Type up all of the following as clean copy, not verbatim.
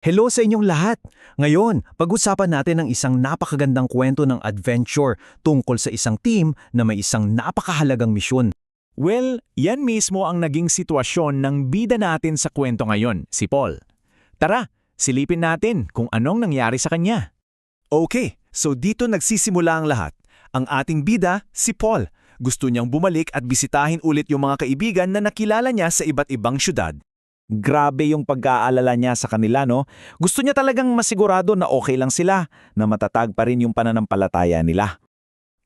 Hello sa inyong lahat! Ngayon, pag-usapan natin ang isang napakagandang kwento ng adventure tungkol sa isang team na may isang napakahalagang misyon. Well, yan mismo ang naging sitwasyon ng bida natin sa kwento ngayon, si Paul. Tara, silipin natin kung anong nangyari sa kanya. Okay, so dito nagsisimula ang lahat. Ang ating bida, si Paul. Gusto niyang bumalik at bisitahin ulit yung mga kaibigan na nakilala niya sa iba't ibang syudad. Grabe yung pag-aalala niya sa kanila, no? Gusto niya talagang masigurado na okay lang sila, na matatag pa rin yung pananampalataya nila.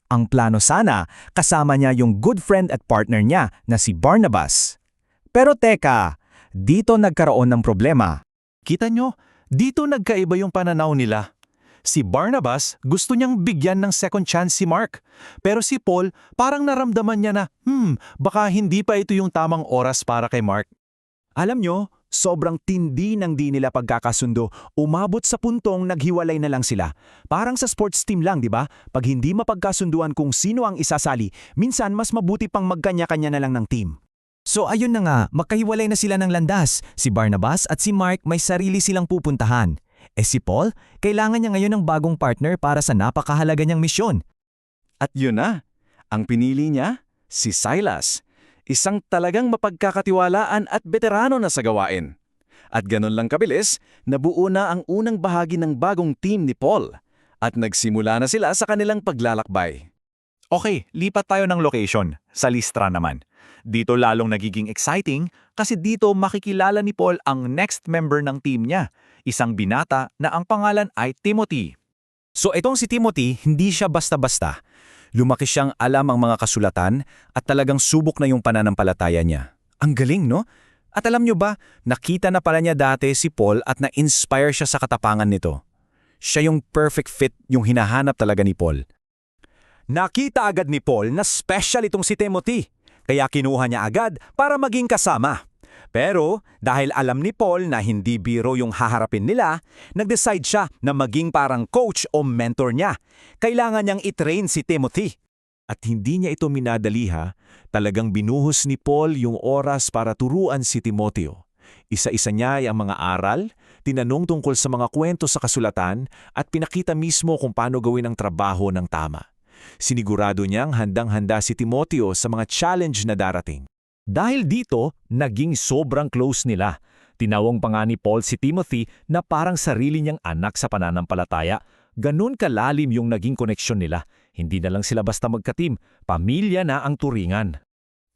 Ang plano sana, kasama niya yung good friend at partner niya na si Barnabas. Pero teka, dito nagkaroon ng problema. Kita nyo, dito nagkaiba yung pananaw nila. Si Barnabas gusto niyang bigyan ng second chance si Mark. Pero si Paul parang naramdaman niya na, baka hindi pa ito yung tamang oras para kay Mark. Alam nyo, sobrang tindi ng di nila pagkakasundo, umabot sa puntong naghiwalay na lang sila. Parang sa sports team lang, di ba? Pag hindi mapagkasunduan kung sino ang isasali, minsan mas mabuti pang magkanya-kanya na lang ng team. So ayun na nga, magkahiwalay na sila ng landas. Si Barnabas at si Mark may sarili silang pupuntahan. Si Paul, kailangan niya ngayon ng bagong partner para sa napakahalaga niyang misyon. At yun na, ang pinili niya, si Silas. Isang talagang mapagkakatiwalaan at veterano na sa gawain. At ganun lang kabilis, nabuo na ang unang bahagi ng bagong team ni Paul. At nagsimula na sila sa kanilang paglalakbay. Okay, lipat tayo ng location, sa Listra naman. Dito lalong nagiging exciting kasi dito makikilala ni Paul ang next member ng team niya, isang binata na ang pangalan ay Timothy. So itong si Timothy, hindi siya basta-basta. Lumaki siyang alam ang mga kasulatan at talagang subok na yung pananampalataya niya. Ang galing, no? At alam nyo ba, nakita na pala niya dati si Paul at na-inspire siya sa katapangan nito. Siya yung perfect fit yung hinahanap talaga ni Paul. Nakita agad ni Paul na special itong si Timothy, kaya kinuha niya agad para maging kasama. Pero dahil alam ni Paul na hindi biro yung haharapin nila, nag-decide siya na maging parang coach o mentor niya. Kailangan niyang i-train si Timothy. At hindi niya ito minadaliha, talagang binuhos ni Paul yung oras para turuan si Timoteo. Isa-isa niya ay ang mga aral, tinanong tungkol sa mga kwento sa kasulatan at pinakita mismo kung paano gawin ang trabaho ng tama. Sinigurado niyang handang-handa si Timoteo sa mga challenge na darating. Dahil dito, naging sobrang close nila. Tinawag pa nga ni Paul si Timothy na parang sarili niyang anak sa pananampalataya. Ganun kalalim yung naging koneksyon nila. Hindi na lang sila basta magka-team, pamilya na ang turingan.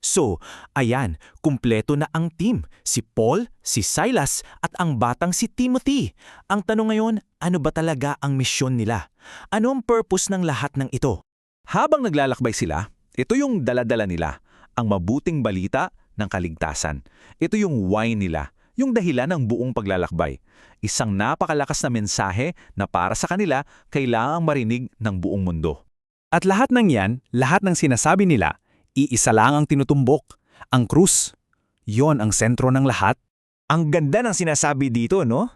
So, ayan, kumpleto na ang team. Si Paul, si Silas, at ang batang si Timothy. Ang tanong ngayon, ano ba talaga ang misyon nila? Ano ang purpose ng lahat ng ito? Habang naglalakbay sila, ito yung daladala nila. Ang mabuting balita ng kaligtasan. Ito yung why nila, yung dahilan ng buong paglalakbay. Isang napakalakas na mensahe na para sa kanila kailangang marinig ng buong mundo. At lahat ng yan, lahat ng sinasabi nila, iisa lang ang tinutumbok, ang krus. Yon ang sentro ng lahat. Ang ganda ng sinasabi dito, no?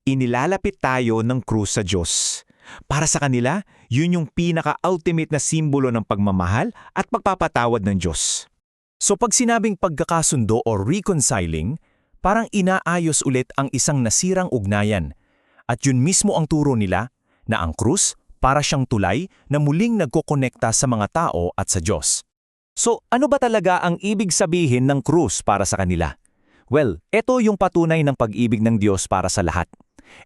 Inilalapit tayo ng krus sa Diyos. Para sa kanila, yun yung pinaka-ultimate na simbolo ng pagmamahal at pagpapatawad ng Diyos. So pag sinabing pagkakasundo o reconciling, parang inaayos ulit ang isang nasirang ugnayan. At yun mismo ang turo nila na ang krus para siyang tulay na muling nagkokonekta sa mga tao at sa Diyos. So ano ba talaga ang ibig sabihin ng krus para sa kanila? Well, ito yung patunay ng pag-ibig ng Diyos para sa lahat.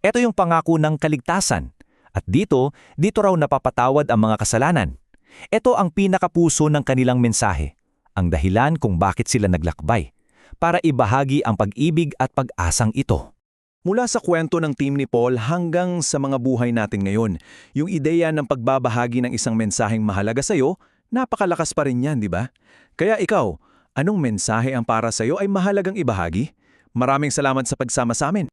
Ito yung pangako ng kaligtasan. At dito raw napapatawad ang mga kasalanan. Ito ang pinakapuso ng kanilang mensahe. Ang dahilan kung bakit sila naglakbay, para ibahagi ang pag-ibig at pag-asang ito. Mula sa kwento ng team ni Paul hanggang sa mga buhay natin ngayon, yung ideya ng pagbabahagi ng isang mensaheng mahalaga sa'yo, napakalakas pa rin yan, di ba? Kaya ikaw, anong mensahe ang para sa'yo ay mahalagang ibahagi? Maraming salamat sa pagsama sa amin.